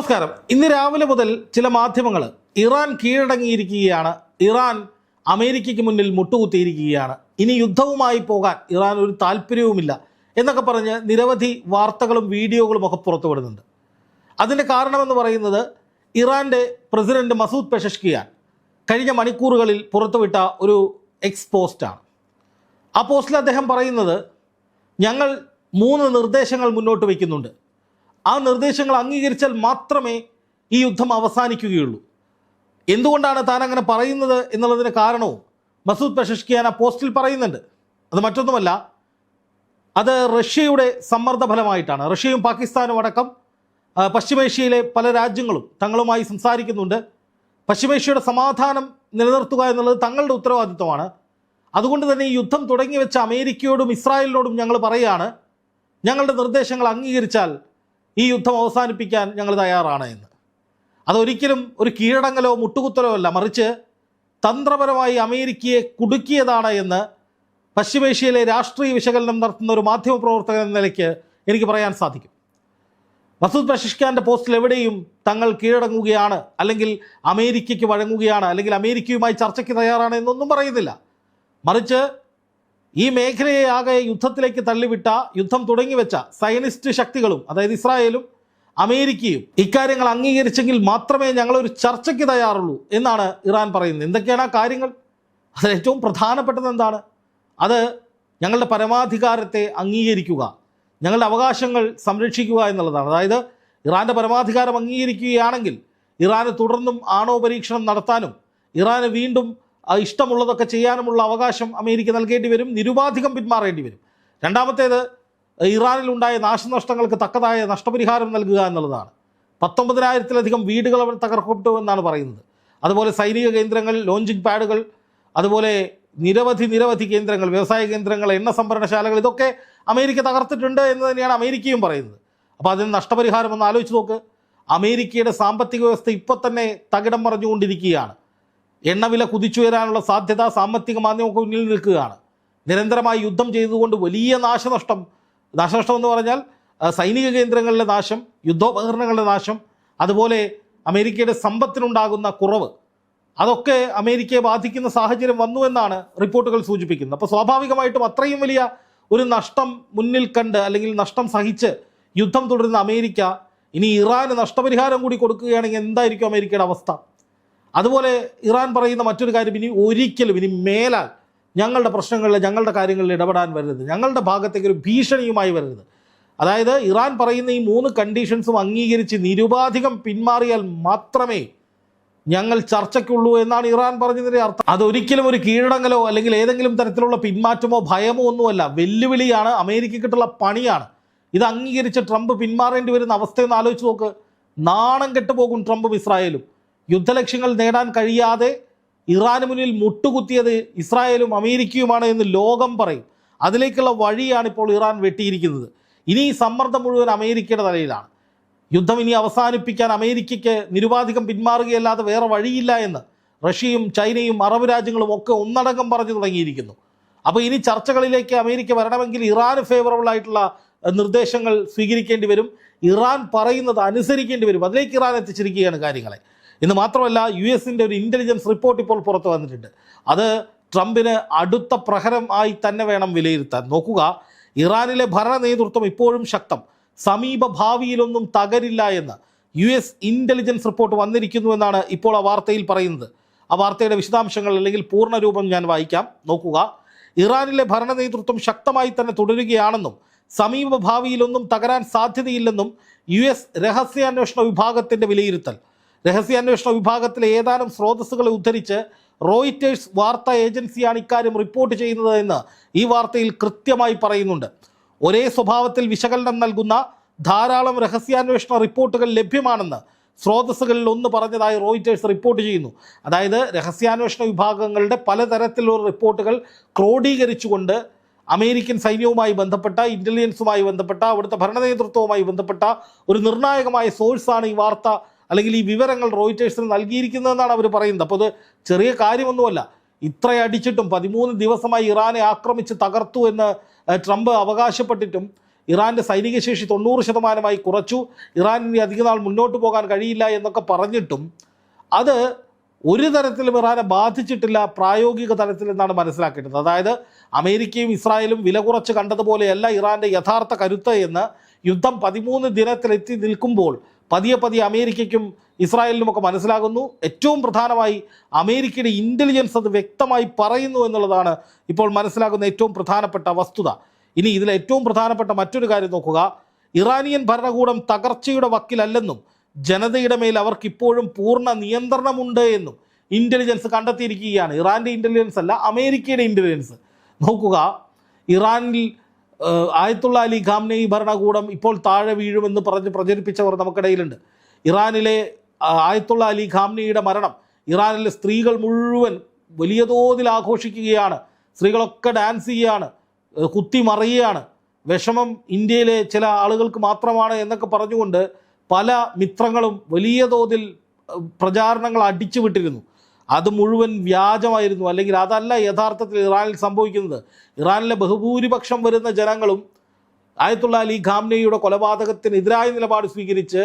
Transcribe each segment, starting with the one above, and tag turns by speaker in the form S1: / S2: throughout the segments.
S1: നമസ്കാരം. ഇന്ന് രാവിലെ മുതൽ ചില മാധ്യമങ്ങൾ ഇറാൻ കീഴടങ്ങിയിരിക്കുകയാണ്, ഇറാൻ അമേരിക്കയ്ക്ക് മുന്നിൽ മുട്ടുകുത്തിയിരിക്കുകയാണ്, ഇനി യുദ്ധവുമായി പോകാൻ ഇറാൻ ഒരു താല്പര്യവുമില്ല എന്നൊക്കെ പറഞ്ഞ് നിരവധി വാർത്തകളും വീഡിയോകളും ഒക്കെ പുറത്തുവിടുന്നുണ്ട്. അതിൻ്റെ കാരണമെന്ന് പറയുന്നത് ഇറാൻ്റെ പ്രസിഡന്റ് മസൂദ് പെഷഷ്കിയാൻ കഴിഞ്ഞ മണിക്കൂറുകളിൽ പുറത്തുവിട്ട ഒരു പോസ്റ്റാണ്. ആ പോസ്റ്റിൽ അദ്ദേഹം പറയുന്നത്, ഞങ്ങൾ 3 നിർദ്ദേശങ്ങൾ മുന്നോട്ട് വയ്ക്കുന്നുണ്ട്. ആ നിർദ്ദേശങ്ങൾ അംഗീകരിച്ചാൽ മാത്രമേ ഈ യുദ്ധം അവസാനിക്കുകയുള്ളൂ. എന്തുകൊണ്ടാണ് താൻ അങ്ങനെ പറയുന്നത് എന്നുള്ളതിന് കാരണവും മസൂദ് പെഷഷ്കിയാൻ ആ പോസ്റ്റിൽ പറയുന്നുണ്ട്. അത് മറ്റൊന്നുമല്ല, അത് റഷ്യയുടെ സമ്മർദ്ദ ഫലമായിട്ടാണ്. റഷ്യയും പാകിസ്ഥാനും അടക്കം പശ്ചിമേഷ്യയിലെ പല രാജ്യങ്ങളും തങ്ങളുമായി സംസാരിക്കുന്നുണ്ട്. പശ്ചിമേഷ്യയുടെ സമാധാനം നിലനിർത്തുക എന്നുള്ളത് തങ്ങളുടെ ഉത്തരവാദിത്വമാണ്. അതുകൊണ്ട് തന്നെ ഈ യുദ്ധം തുടങ്ങി വെച്ച അമേരിക്കയോടും ഇസ്രായേലിനോടും ഞങ്ങൾ പറയുകയാണ്, ഞങ്ങളുടെ നിർദ്ദേശങ്ങൾ അംഗീകരിച്ചാൽ ഈ യുദ്ധം അവസാനിപ്പിക്കാൻ ഞങ്ങൾ തയ്യാറാണ് എന്ന്. അതൊരിക്കലും ഒരു കീഴടങ്ങലോ മുട്ടുകുത്തലോ അല്ല, മറിച്ച് തന്ത്രപരമായി അമേരിക്കയെ കുടുക്കിയതാണ് എന്ന് പശ്ചിമേഷ്യയിലെ രാഷ്ട്രീയ വിശകലനം നടത്തുന്ന ഒരു മാധ്യമപ്രവർത്തകൻ എന്ന നിലയ്ക്ക് എനിക്ക് പറയാൻ സാധിക്കും. മസൂദ് പെഷഷ്കിയാൻ്റെ പോസ്റ്റിൽ എവിടെയും തങ്ങൾ കീഴടങ്ങുകയാണ്, അല്ലെങ്കിൽ അമേരിക്കയ്ക്ക് വഴങ്ങുകയാണ്, അല്ലെങ്കിൽ അമേരിക്കയുമായി ചർച്ചയ്ക്ക് തയ്യാറാണ് എന്നൊന്നും പറയുന്നില്ല. മറിച്ച് ഈ മേഖലയെ ആകെ യുദ്ധത്തിലേക്ക് തള്ളിവിട്ട, യുദ്ധം തുടങ്ങിവെച്ച സയനിസ്റ്റ് ശക്തികളും, അതായത് ഇസ്രായേലും അമേരിക്കയും ഇക്കാര്യങ്ങൾ അംഗീകരിച്ചെങ്കിൽ മാത്രമേ ഞങ്ങളൊരു ചർച്ചയ്ക്ക് തയ്യാറുള്ളൂ എന്നാണ് ഇറാൻ പറയുന്നത്. എന്തൊക്കെയാണ് ആ കാര്യങ്ങൾ? അതിൽ ഏറ്റവും പ്രധാനപ്പെട്ടത് എന്താണ്? അത് ഞങ്ങളുടെ പരമാധികാരത്തെ അംഗീകരിക്കുക, ഞങ്ങളുടെ അവകാശങ്ങൾ സംരക്ഷിക്കുക എന്നുള്ളതാണ്. അതായത് ഇറാൻ്റെ പരമാധികാരം അംഗീകരിക്കുകയാണെങ്കിൽ ഇറാന് തുടർന്നും ആണവ പരീക്ഷണം നടത്താനും ഇറാന് വീണ്ടും ഇഷ്ടമുള്ളതൊക്കെ ചെയ്യാനുമുള്ള അവകാശം അമേരിക്ക നൽകേണ്ടി വരും, നിരുപാധികം പിന്മാറേണ്ടി വരും. രണ്ടാമത്തേത്, ഇറാനിലുണ്ടായ നാശനഷ്ടങ്ങൾക്ക് തക്കതായ നഷ്ടപരിഹാരം നൽകുക എന്നുള്ളതാണ്. 19,000-ലധികം വീടുകൾ അവർ തകർക്കപ്പെട്ടു എന്നാണ് പറയുന്നത്. അതുപോലെ സൈനിക കേന്ദ്രങ്ങൾ, ലോഞ്ചിങ് പാഡുകൾ, അതുപോലെ നിരവധി കേന്ദ്രങ്ങൾ, വ്യവസായ കേന്ദ്രങ്ങൾ, എണ്ണ സംഭരണശാലകൾ, ഇതൊക്കെ അമേരിക്ക തകർത്തിട്ടുണ്ട് എന്ന് തന്നെയാണ് അമേരിക്കയും പറയുന്നത്. അപ്പോൾ അതിന് നഷ്ടപരിഹാരം ഒന്ന് ആലോചിച്ച് നോക്ക്. അമേരിക്കയുടെ സാമ്പത്തിക വ്യവസ്ഥ ഇപ്പോൾ തന്നെ തകിടം മറിഞ്ഞുകൊണ്ടിരിക്കുകയാണ്. എണ്ണവില കുതിച്ചുയരാനുള്ള സാധ്യത സാമ്പത്തിക മാന്ദ്യമൊക്കെ മുന്നിൽ നിൽക്കുകയാണ്. നിരന്തരമായി യുദ്ധം ചെയ്തുകൊണ്ട് വലിയ നാശനഷ്ടം എന്ന് പറഞ്ഞാൽ സൈനിക കേന്ദ്രങ്ങളിലെ നാശം, യുദ്ധോപകരണങ്ങളുടെ നാശം, അതുപോലെ അമേരിക്കയുടെ സമ്പത്തിനുണ്ടാകുന്ന കുറവ്, അതൊക്കെ അമേരിക്കയെ ബാധിക്കുന്ന സാഹചര്യം വന്നു എന്നാണ് റിപ്പോർട്ടുകൾ സൂചിപ്പിക്കുന്നത്. അപ്പോൾ സ്വാഭാവികമായിട്ടും അത്രയും വലിയ ഒരു നഷ്ടം മുന്നിൽ കണ്ട്, അല്ലെങ്കിൽ നഷ്ടം സഹിച്ച് യുദ്ധം തുടരുന്ന അമേരിക്ക ഇനി ഇറാന് നഷ്ടപരിഹാരം കൂടി കൊടുക്കുകയാണെങ്കിൽ എന്തായിരിക്കും അമേരിക്കയുടെ അവസ്ഥ? അതുപോലെ ഇറാൻ പറയുന്ന മറ്റൊരു കാര്യം, ഇനി മേലാൽ ഞങ്ങളുടെ പ്രശ്നങ്ങളിൽ, ഞങ്ങളുടെ കാര്യങ്ങളിൽ ഇടപെടാൻ വരരുത്, ഞങ്ങളുടെ ഭാഗത്തേക്ക് ഒരു ഭീഷണിയുമായി വരരുത്. അതായത് ഇറാൻ പറയുന്ന ഈ 3 കണ്ടീഷൻസും അംഗീകരിച്ച് നിരുപാധികം പിന്മാറിയാൽ മാത്രമേ ഞങ്ങൾ ചർച്ചയ്ക്കുള്ളൂ എന്നാണ് ഇറാൻ പറഞ്ഞതിൻ്റെ അർത്ഥം. അതൊരിക്കലും ഒരു കീഴടങ്ങലോ അല്ലെങ്കിൽ ഏതെങ്കിലും തരത്തിലുള്ള പിന്മാറ്റമോ ഭയമോ ഒന്നുമല്ല, വെല്ലുവിളിയാണ്, അമേരിക്കയ്ക്കിട്ടുള്ള പണിയാണ്. ഇത് അംഗീകരിച്ച് ട്രംപ് പിന്മാറേണ്ടി വരുന്ന അവസ്ഥയൊന്ന് ആലോചിച്ച് നോക്ക്. നാണം കെട്ടുപോകും ട്രംപും ഇസ്രായേലും. യുദ്ധലക്ഷ്യങ്ങൾ നേടാൻ കഴിയാതെ ഇറാന് മുന്നിൽ മുട്ടുകുത്തിയത് ഇസ്രായേലും അമേരിക്കയുമാണ് എന്ന് ലോകം പറയും. അതിലേക്കുള്ള വഴിയാണ് ഇപ്പോൾ ഇറാൻ വെട്ടിയിരിക്കുന്നത്. ഇനി ഈ സമ്മർദ്ദം മുഴുവൻ അമേരിക്കയുടെ തലയിലാണ്. യുദ്ധം ഇനി അവസാനിപ്പിക്കാൻ അമേരിക്കയ്ക്ക് നിരുപാധികം പിന്മാറുകയല്ലാതെ വേറെ വഴിയില്ല എന്ന് റഷ്യയും ചൈനയും അറബ് രാജ്യങ്ങളും ഒക്കെ ഒന്നടങ്കം പറഞ്ഞു തുടങ്ങിയിരിക്കുന്നു. അപ്പോൾ ഇനി ചർച്ചകളിലേക്ക് അമേരിക്ക വരണമെങ്കിൽ ഇറാന് ഫേവറബിൾ ആയിട്ടുള്ള നിർദ്ദേശങ്ങൾ സ്വീകരിക്കേണ്ടി വരും, ഇറാൻ പറയുന്നത് അനുസരിക്കേണ്ടി വരും. അതിലേക്ക് ഇറാൻ എത്തിച്ചിരിക്കുകയാണ് കാര്യങ്ങളെ. ഇന്ന് മാത്രമല്ല, US-ൻ്റെ ഒരു ഇൻ്റലിജൻസ് റിപ്പോർട്ട് ഇപ്പോൾ പുറത്തു വന്നിട്ടുണ്ട്. അത് ട്രംപിന് അടുത്ത പ്രഹരം ആയി തന്നെ വേണം വിലയിരുത്താൻ. നോക്കുക, ഇറാനിലെ ഭരണ നേതൃത്വം ഇപ്പോഴും ശക്തം, സമീപ ഭാവിയിലൊന്നും തകരില്ല എന്ന് US ഇൻ്റലിജൻസ് റിപ്പോർട്ട് വന്നിരിക്കുന്നു എന്നാണ് ഇപ്പോൾ ആ വാർത്തയിൽ പറയുന്നത്. ആ വാർത്തയുടെ വിശദാംശങ്ങൾ, അല്ലെങ്കിൽ പൂർണ്ണരൂപം ഞാൻ വായിക്കാം. നോക്കുക, ഇറാനിലെ ഭരണ നേതൃത്വം ശക്തമായി തന്നെ തുടരുകയാണെന്നും സമീപ ഭാവിയിലൊന്നും തകരാൻ സാധ്യതയില്ലെന്നും US രഹസ്യാന്വേഷണ വിഭാഗത്തിൻ്റെ വിലയിരുത്തൽ. രഹസ്യാന്വേഷണ വിഭാഗത്തിലെ ഏതാനും സ്രോതസ്സുകളെ ഉദ്ധരിച്ച് റോയിറ്റേഴ്സ് വാർത്താ ഏജൻസിയാണ് ഇക്കാര്യം റിപ്പോർട്ട് ചെയ്യുന്നത് എന്ന് ഈ വാർത്തയിൽ കൃത്യമായി പറയുന്നുണ്ട്. ഒരേ സ്വഭാവത്തിൽ വിശകലനം നൽകുന്ന ധാരാളം രഹസ്യാന്വേഷണ റിപ്പോർട്ടുകൾ ലഭ്യമാണെന്ന് സ്രോതസ്സുകളിൽ ഒന്ന് പറഞ്ഞതായി റോയിറ്റേഴ്സ് റിപ്പോർട്ട് ചെയ്യുന്നു. അതായത് രഹസ്യാന്വേഷണ വിഭാഗങ്ങളുടെ പലതരത്തിലുള്ള റിപ്പോർട്ടുകൾ ക്രോഡീകരിച്ചുകൊണ്ട് അമേരിക്കൻ സൈന്യവുമായി ബന്ധപ്പെട്ട, ഇൻ്റലിജൻസുമായി ബന്ധപ്പെട്ട, അവിടുത്തെ ഭരണ നേതൃത്വവുമായി ബന്ധപ്പെട്ട ഒരു നിർണായകമായ സോഴ്സാണ് ഈ വാർത്ത, അല്ലെങ്കിൽ ഈ വിവരങ്ങൾ റോയിറ്റേഴ്സിന് നൽകിയിരിക്കുന്നതെന്നാണ് അവർ പറയുന്നത്. അപ്പോൾ അത് ചെറിയ കാര്യമൊന്നുമല്ല. ഇത്രയടിച്ചിട്ടും 13 ദിവസമായി ഇറാനെ ആക്രമിച്ച് തകർത്തു എന്ന് ട്രംപ് അവകാശപ്പെട്ടിട്ടും ഇറാൻ്റെ സൈനിക ശേഷി 90% കുറച്ചു, ഇറാൻ ഇനി അധിക നാൾ മുന്നോട്ട് പോകാൻ കഴിയില്ല എന്നൊക്കെ പറഞ്ഞിട്ടും അത് ഒരു തരത്തിലും ഇറാനെ ബാധിച്ചിട്ടില്ല പ്രായോഗിക തലത്തിൽ എന്നാണ് മനസ്സിലാക്കേണ്ടത്. അതായത് അമേരിക്കയും ഇസ്രായേലും വില കുറച്ച് കണ്ടതുപോലെയല്ല ഇറാൻ്റെ യഥാർത്ഥ കരുത്ത് എന്ന് യുദ്ധം 13 ദിനത്തിലെത്തി നിൽക്കുമ്പോൾ പതിയെ പതിയെ അമേരിക്കയ്ക്കും ഇസ്രായേലിനുമൊക്കെ മനസ്സിലാകുന്നു. ഏറ്റവും പ്രധാനമായി അമേരിക്കയുടെ ഇൻ്റലിജൻസ് അത് വ്യക്തമായി പറയുന്നു എന്നുള്ളതാണ് ഇപ്പോൾ മനസ്സിലാകുന്ന ഏറ്റവും പ്രധാനപ്പെട്ട വസ്തുത. ഇനി ഇതിൽ ഏറ്റവും പ്രധാനപ്പെട്ട മറ്റൊരു കാര്യം നോക്കുക, ഇറാനിയൻ ഭരണകൂടം തകർച്ചയുടെ വക്കിലല്ലെന്നും ജനതയുടെ മേൽ അവർക്കിപ്പോഴും പൂർണ്ണ നിയന്ത്രണമുണ്ട് എന്നും ഇൻ്റലിജൻസ് കണ്ടെത്തിയിരിക്കുകയാണ്. ഇറാൻ്റെ ഇൻ്റലിജൻസ് അല്ല, അമേരിക്കയുടെ ഇൻ്റലിജൻസ്. നോക്കുക, ഇറാനിൽ ആയത്തുള്ള അലി ഖാംനെയി ഭരണകൂടം ഇപ്പോൾ താഴെ വീഴുമെന്ന് പറഞ്ഞ് പ്രചരിപ്പിച്ചവർ നമുക്കിടയിലുണ്ട്. ഇറാനിലെ ആയത്തുള്ള അലി ഖാംനെയുടെ മരണം ഇറാനിലെ സ്ത്രീകൾ മുഴുവൻ വലിയ തോതിൽ ആഘോഷിക്കുകയാണ്. സ്ത്രീകളൊക്കെ ഡാൻസ് ചെയ്യുകയാണ്, കുത്തിമറിയുകയാണ്. വിഷമം ഇന്ത്യയിലെ ചില ആളുകൾക്ക് മാത്രമാണ് എന്നൊക്കെ പറഞ്ഞുകൊണ്ട് പല മിത്രങ്ങളും വലിയ തോതിൽ പ്രചാരണങ്ങൾ അടിച്ചു വിട്ടിരുന്നു. അത് മുഴുവൻ വ്യാജമായിരുന്നു, അല്ലെങ്കിൽ അതല്ല യഥാർത്ഥത്തിൽ ഇറാനിൽ സംഭവിക്കുന്നത്. ഇറാനിലെ ബഹുഭൂരിപക്ഷം വരുന്ന ജനങ്ങളും ആയത്തുള്ള അലി ഖാംനെയുടെ കൊലപാതകത്തിനെതിരായ നിലപാട് സ്വീകരിച്ച്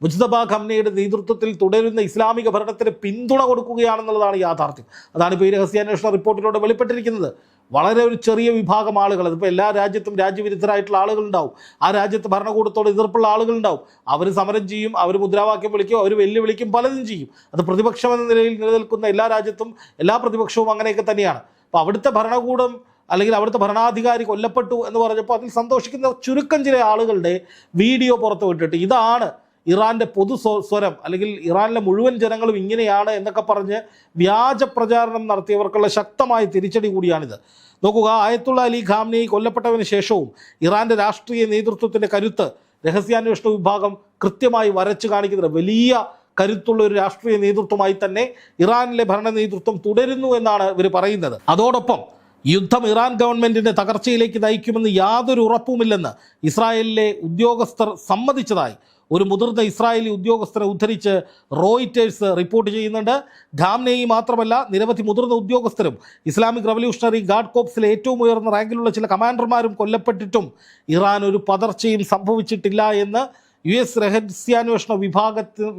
S1: മുജ്തബ ഖംനയുടെ നേതൃത്വത്തിൽ തുടരുന്ന ഇസ്ലാമിക ഭരണത്തിന് പിന്തുണ കൊടുക്കുകയാണെന്നുള്ളതാണ് യാഥാർത്ഥ്യം. അതാണ് ഇപ്പോൾ ഈ രഹസ്യാന്വേഷണ റിപ്പോർട്ടിലൂടെ വെളിപ്പെട്ടിരിക്കുന്നത്. വളരെ ഒരു ചെറിയ വിഭാഗം ആളുകൾ, അതിപ്പോൾ എല്ലാ രാജ്യത്തും രാജ്യവിരുദ്ധരായിട്ടുള്ള ആളുകളുണ്ടാവും, ആ രാജ്യത്ത് ഭരണകൂടത്തോട് എതിർപ്പുള്ള ആളുകളുണ്ടാവും. അവർ സമരം ചെയ്യും, അവർ മുദ്രാവാക്യം വിളിക്കും, അവർ വെല്ലുവിളിക്കും, പലതും ചെയ്യും. അത് പ്രതിപക്ഷം എന്ന നിലയിൽ നിലനിൽക്കുന്ന എല്ലാ രാജ്യത്തും എല്ലാ പ്രതിപക്ഷവും അങ്ങനെയൊക്കെ തന്നെയാണ്. അപ്പോൾ അവിടുത്തെ ഭരണകൂടം അല്ലെങ്കിൽ അവിടുത്തെ ഭരണാധികാരി കൊല്ലപ്പെട്ടു എന്ന് പറഞ്ഞപ്പോൾ അതിൽ സന്തോഷിക്കുന്ന ചുരുക്കം ചില ആളുകളുടെ വീഡിയോ പുറത്തു വിട്ടിട്ട് ഇതാണ് ഇറാൻ്റെ പൊതു സ്വരം, അല്ലെങ്കിൽ ഇറാനിലെ മുഴുവൻ ജനങ്ങളും ഇങ്ങനെയാണ് എന്നൊക്കെ പറഞ്ഞ് വ്യാജ പ്രചാരണം നടത്തിയവർക്കുള്ള ശക്തമായ തിരിച്ചടി കൂടിയാണിത്. നോക്കുക, ആയത്തുള്ള അലി ഖാംനെയി കൊല്ലപ്പെട്ടതിന് ശേഷവും ഇറാൻ്റെ രാഷ്ട്രീയ നേതൃത്വത്തിൻ്റെ കരുത്ത് രഹസ്യാന്വേഷണ വിഭാഗം കൃത്യമായി വരച്ചു കാണിക്കുന്നത്. വലിയ കരുത്തുള്ള ഒരു രാഷ്ട്രീയ നേതൃത്വമായി തന്നെ ഇറാനിലെ ഭരണ നേതൃത്വം തുടരുന്നു എന്നാണ് ഇവർ പറയുന്നത്. അതോടൊപ്പം യുദ്ധം ഇറാൻ ഗവൺമെൻറ്റിൻ്റെ തകർച്ചയിലേക്ക് നയിക്കുമെന്ന് യാതൊരു ഉറപ്പുമില്ലെന്ന് ഇസ്രായേലിലെ ഉദ്യോഗസ്ഥർ സമ്മതിച്ചതായി ഒരു മുതിർന്ന ഇസ്രായേലി ഉദ്യോഗസ്ഥരെ ഉദ്ധരിച്ച് റോയിറ്റേഴ്സ് റിപ്പോർട്ട് ചെയ്യുന്നുണ്ട്. ഖാംനെയി മാത്രമല്ല, നിരവധി മുതിർന്ന ഉദ്യോഗസ്ഥരും ഇസ്ലാമിക് റവല്യൂഷണറി ഗാർഡ് കോപ്സിലെ ഏറ്റവും ഉയർന്ന റാങ്കിലുള്ള ചില കമാൻഡർമാരും കൊല്ലപ്പെട്ടിട്ടും ഇറാൻ ഒരു പതർച്ചയും സംഭവിച്ചിട്ടില്ല എന്ന് US രഹസ്യാന്വേഷണ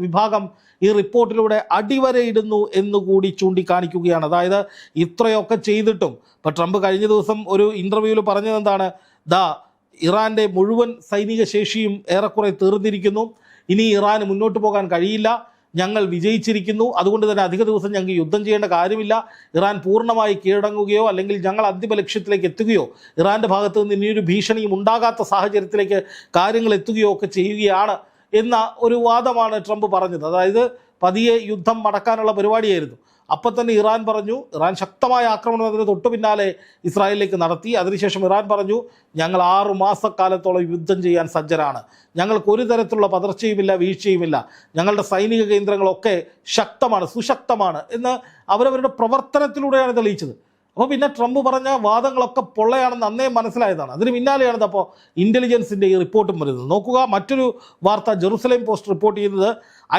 S1: വിഭാഗം ഈ റിപ്പോർട്ടിലൂടെ അടിവരയിടുന്നു എന്നുകൂടി ചൂണ്ടിക്കാണിക്കുകയാണ്. അതായത് ഇത്രയൊക്കെ ചെയ്തിട്ടും ഇപ്പോൾ ട്രംപ് കഴിഞ്ഞ ദിവസം ഒരു ഇൻ്റർവ്യൂവിൽ പറഞ്ഞത് എന്താണ്, ഇറാൻ്റെ മുഴുവൻ സൈനിക ശേഷിയും ഏറെക്കുറെ തീർന്നിരിക്കുന്നു, ഇനി ഇറാന് മുന്നോട്ട് പോകാൻ കഴിയില്ല, ഞങ്ങൾ വിജയിച്ചിരിക്കുന്നു, അതുകൊണ്ട് തന്നെ അധിക ദിവസം ഞങ്ങൾക്ക് യുദ്ധം ചെയ്യേണ്ട കാര്യമില്ല, ഇറാൻ പൂർണ്ണമായി കീഴടങ്ങുകയോ അല്ലെങ്കിൽ ഞങ്ങൾ അന്തിമ ലക്ഷ്യത്തിലേക്ക് എത്തുകയോ ഇറാൻ്റെ ഭാഗത്ത് നിന്ന് ഇനിയൊരു ഭീഷണിയും ഉണ്ടാകാത്ത സാഹചര്യത്തിലേക്ക് കാര്യങ്ങൾ എത്തുകയോ ഒക്കെ ചെയ്യുകയാണ് എന്ന ഒരു വാദമാണ് ട്രംപ് പറഞ്ഞത്. അതായത് പതിയെ യുദ്ധം മടക്കാനുള്ള പരിപാടിയായിരുന്നു. അപ്പം തന്നെ ഇറാൻ പറഞ്ഞു, ഇറാൻ ശക്തമായ ആക്രമണം അതിന് തൊട്ടു പിന്നാലെ ഇസ്രായേലിലേക്ക് നടത്തി. അതിനുശേഷം ഇറാൻ പറഞ്ഞു, ഞങ്ങൾ 6 മാസക്കാലത്തോളം യുദ്ധം ചെയ്യാൻ സജ്ജരാണ്, ഞങ്ങൾക്ക് ഒരു തരത്തിലുള്ള പതർച്ചയുമില്ല, വീഴ്ചയുമില്ല, ഞങ്ങളുടെ സൈനിക കേന്ദ്രങ്ങളൊക്കെ ശക്തമാണ്, സുശക്തമാണ് എന്ന് അവരവരുടെ പ്രവർത്തനത്തിലൂടെയാണ് തെളിയിച്ചത്. അപ്പോൾ പിന്നെ ട്രംപ് പറഞ്ഞ വാദങ്ങളൊക്കെ പൊള്ളയാണെന്ന് അന്നേ മനസ്സിലായതാണ്. അതിന് പിന്നാലെയാണ് അപ്പോൾ ഇൻ്റലിജൻസിൻ്റെ ഈ റിപ്പോർട്ടും വരുന്നത്. നോക്കുക, മറ്റൊരു വാർത്ത ജെറുസലേം പോസ്റ്റ് റിപ്പോർട്ട് ചെയ്യുന്നത്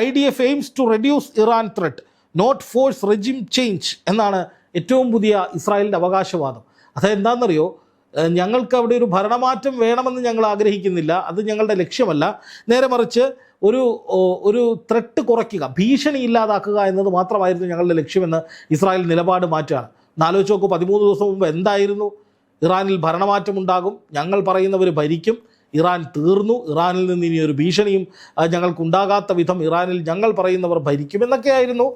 S1: IDF aims to reduce Iran threat, not force regime change എന്നാണ് ഏറ്റവും പുതിയ ഇസ്രായേലിൻ്റെ അവകാശവാദം. അതെന്താണെന്നറിയോ, ഞങ്ങൾക്ക് അവിടെ ഒരു ഭരണമാറ്റം വേണമെന്ന് ഞങ്ങൾ ആഗ്രഹിക്കുന്നില്ല, അത് ഞങ്ങളുടെ ലക്ഷ്യമല്ല, നേരെ മറിച്ച് ഒരു ത്രെട്ട് കുറയ്ക്കുക, ഭീഷണി ഇല്ലാതാക്കുക എന്നത് മാത്രമായിരുന്നു ഞങ്ങളുടെ ലക്ഷ്യമെന്ന് ഇസ്രായേൽ നിലപാട് മാറ്റുകയാണ്. ആലോചിച്ച് നോക്കൂ, 13 ദിവസം മുമ്പ് എന്തായിരുന്നു, ഇറാനിൽ ഭരണമാറ്റം ഉണ്ടാകും, ഞങ്ങൾ പറയുന്നവർ ഭരിക്കും, ഇറാൻ തീർന്നു, ഇറാനിൽ നിന്ന് ഇനി ഒരു ഭീഷണിയും ഞങ്ങൾക്കുണ്ടാകാത്ത വിധം ഇറാനിൽ ഞങ്ങൾ പറയുന്നവർ ഭരിക്കും എന്നൊക്കെയായിരുന്നു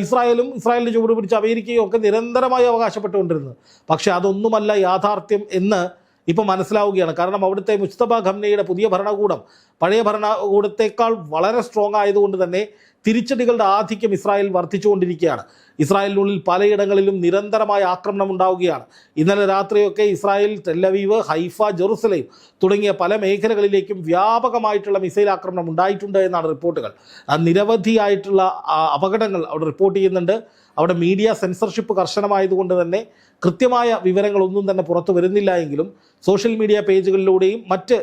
S1: ഇസ്രായേലിൻ്റെ ചുവട് പിടിച്ച അമേരിക്കയും ഒക്കെ നിരന്തരമായി അവകാശപ്പെട്ടുകൊണ്ടിരുന്നത്. പക്ഷേ അതൊന്നുമല്ല യാഥാർത്ഥ്യം എന്ന് ഇപ്പോൾ മനസ്സിലാവുകയാണ്. കാരണം അവിടുത്തെ മുജ്തബ ഖംനയുടെ പുതിയ ഭരണകൂടം പഴയ ഭരണകൂടത്തേക്കാൾ വളരെ സ്ട്രോങ് ആയതുകൊണ്ട് തന്നെ തിരിച്ചടികളുടെ ആധിക്യം ഇസ്രായേൽ വർദ്ധിച്ചുകൊണ്ടിരിക്കുകയാണ്. ഇസ്രായേലിനുള്ളിൽ പലയിടങ്ങളിലും നിരന്തരമായ ആക്രമണം ഉണ്ടാവുകയാണ്. ഇന്നലെ രാത്രിയൊക്കെ ഇസ്രായേൽ ടെല്ലവീവ്, ഹൈഫ, ജെറുസലേം തുടങ്ങിയ പല മേഖലകളിലേക്കും വ്യാപകമായിട്ടുള്ള മിസൈൽ ആക്രമണം ഉണ്ടായിട്ടുണ്ട് എന്നാണ് റിപ്പോർട്ടുകൾ. നിരവധിയായിട്ടുള്ള അപകടങ്ങൾ അവിടെ റിപ്പോർട്ട് ചെയ്യുന്നുണ്ട്. അവിടെ മീഡിയ സെൻസർഷിപ്പ് കർശനമായതുകൊണ്ട് തന്നെ കൃത്യമായ വിവരങ്ങളൊന്നും തന്നെ പുറത്തു വരുന്നില്ല എങ്കിലും സോഷ്യൽ മീഡിയ പേജുകളിലൂടെയും മറ്റ്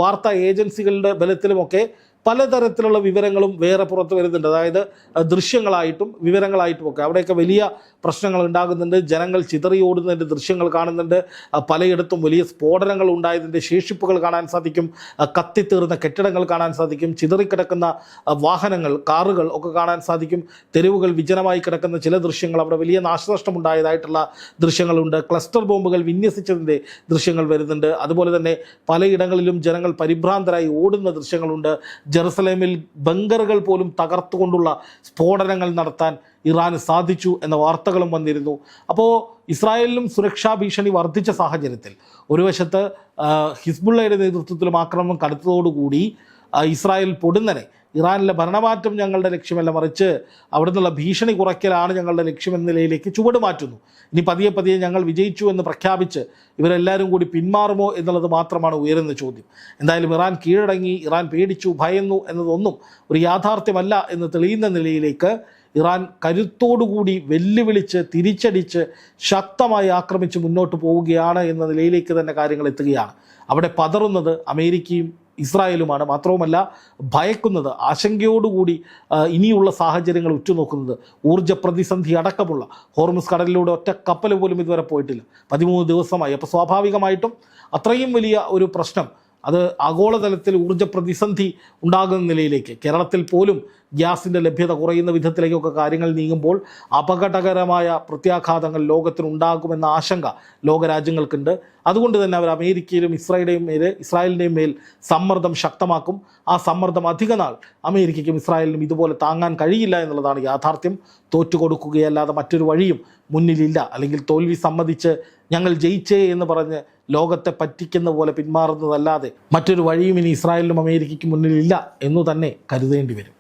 S1: വാർത്താ ഏജൻസികളുടെ ബലത്തിലുമൊക്കെ പലതരത്തിലുള്ള വിവരങ്ങളും വേറെ പുറത്ത് വരുന്നുണ്ട്. അതായത് ദൃശ്യങ്ങളായിട്ടും വിവരങ്ങളായിട്ടുമൊക്കെ അവിടെയൊക്കെ വലിയ പ്രശ്നങ്ങൾ ഉണ്ടാകുന്നുണ്ട്. ജനങ്ങൾ ചിതറിയോടുന്നതിൻ്റെ ദൃശ്യങ്ങൾ കാണുന്നുണ്ട്. പലയിടത്തും വലിയ സ്ഫോടനങ്ങൾ ഉണ്ടായതിൻ്റെ ശേഷിപ്പുകൾ കാണാൻ സാധിക്കും. കത്തിത്തീർന്ന കെട്ടിടങ്ങൾ കാണാൻ സാധിക്കും. ചിതറിക്കിടക്കുന്ന വാഹനങ്ങൾ, കാറുകൾ ഒക്കെ കാണാൻ സാധിക്കും. തെരുവുകൾ വിജനമായി കിടക്കുന്ന ചില ദൃശ്യങ്ങൾ, അവിടെ വലിയ നാശനഷ്ടമുണ്ടായതായിട്ടുള്ള ദൃശ്യങ്ങളുണ്ട്. ക്ലസ്റ്റർ ബോംബുകൾ വിന്യസിച്ചതിൻ്റെ ദൃശ്യങ്ങൾ വരുന്നുണ്ട്. അതുപോലെ തന്നെ പലയിടങ്ങളിലും ജനങ്ങൾ പരിഭ്രാന്തരായി ഓടുന്ന ദൃശ്യങ്ങളുണ്ട്. ജെറുസലേമിൽ ബങ്കറുകൾ പോലും തകർത്തുകൊണ്ടുള്ള സ്ഫോടനങ്ങൾ നടത്താൻ ഇറാന് സാധിച്ചു എന്ന വാർത്തകളും വന്നിരുന്നു. അപ്പോൾ ഇസ്രായേലിലും സുരക്ഷാ ഭീഷണി വർദ്ധിച്ച സാഹചര്യത്തിൽ ഒരു വശത്ത് ഹിസ്ബുള്ളയുടെ നേതൃത്വത്തിലും ആക്രമണം കടുത്തതോടുകൂടി ഇസ്രായേൽ പൊടുന്നനെ ഇറാനിലെ ഭരണമാറ്റം ഞങ്ങളുടെ ലക്ഷ്യമല്ല, മറിച്ച് അവിടെ നിന്നുള്ള ഭീഷണി കുറയ്ക്കലാണ് ഞങ്ങളുടെ ലക്ഷ്യമെന്ന നിലയിലേക്ക് ചുവട് മാറ്റുന്നു. ഇനി പതിയെ പതിയെ ഞങ്ങൾ വിജയിച്ചു എന്ന് പ്രഖ്യാപിച്ച് ഇവരെല്ലാവരും കൂടി പിന്മാറുമോ എന്നുള്ളത് മാത്രമാണ് ഉയരുന്ന ചോദ്യം. എന്തായാലും ഇറാൻ കീഴടങ്ങി, ഇറാൻ പേടിച്ചു, ഭയന്നു എന്നതൊന്നും ഒരു യാഥാർത്ഥ്യമല്ല എന്ന് തെളിയുന്ന നിലയിലേക്ക് ഇറാൻ കരുത്തോടുകൂടി വെല്ലുവിളിച്ച് തിരിച്ചടിച്ച് ശക്തമായി ആക്രമിച്ച് മുന്നോട്ട് പോവുകയാണ് എന്ന നിലയിലേക്ക് തന്നെ കാര്യങ്ങൾ എത്തുകയാണ്. അവിടെ പതറുന്നത് അമേരിക്കയും ഇസ്രായേലുമാണ്. മാത്രവുമല്ല ഭയക്കുന്നത്, ആശങ്കയോടുകൂടി ഇനിയുള്ള സാഹചര്യങ്ങൾ ഉറ്റുനോക്കുന്നത് ഊർജ്ജ പ്രതിസന്ധി അടക്കമുള്ള ഹോർമുസ് കടലിലൂടെ ഒറ്റ കപ്പൽ പോലും ഇതുവരെ പോയിട്ടില്ല, 13 ദിവസമായി. അപ്പോൾ സ്വാഭാവികമായിട്ടും അത്രയും വലിയ ഒരു പ്രശ്നം അത് ആഗോളതലത്തിൽ ഊർജ്ജ പ്രതിസന്ധി ഉണ്ടാകുന്ന നിലയിലേക്ക്, കേരളത്തിൽ പോലും ഗ്യാസിൻ്റെ ലഭ്യത കുറയുന്ന വിധത്തിലേക്കൊക്കെ കാര്യങ്ങൾ നീങ്ങുമ്പോൾ അപകടകരമായ പ്രത്യാഘാതങ്ങൾ ലോകത്തിനുണ്ടാകുമെന്ന ആശങ്ക ലോകരാജ്യങ്ങൾക്കുണ്ട്. അതുകൊണ്ട് തന്നെ അവർ അമേരിക്കയിലും ഇസ്രായേലിൻ്റെയും മേൽ സമ്മർദ്ദം ശക്തമാക്കും. ആ സമ്മർദ്ദം അധിക നാൾ അമേരിക്കയ്ക്കും ഇസ്രായേലിനും ഇതുപോലെ താങ്ങാൻ കഴിയില്ല എന്നുള്ളതാണ് യാഥാർത്ഥ്യം. തോറ്റുകൊടുക്കുകയല്ലാതെ മറ്റൊരു വഴിയും മുന്നിലില്ല. അല്ലെങ്കിൽ തോൽവി സമ്മതിച്ച് ഞങ്ങൾ ജയിച്ചേ എന്ന് പറഞ്ഞ് ലോകത്തെ പറ്റിക്കുന്ന പോലെ പിന്മാറുന്നതല്ലാതെ മറ്റൊരു വഴിയും ഇനി ഇസ്രായേലിനും അമേരിക്കയ്ക്കും മുന്നിലില്ല എന്നു തന്നെ കരുതേണ്ടി വരും.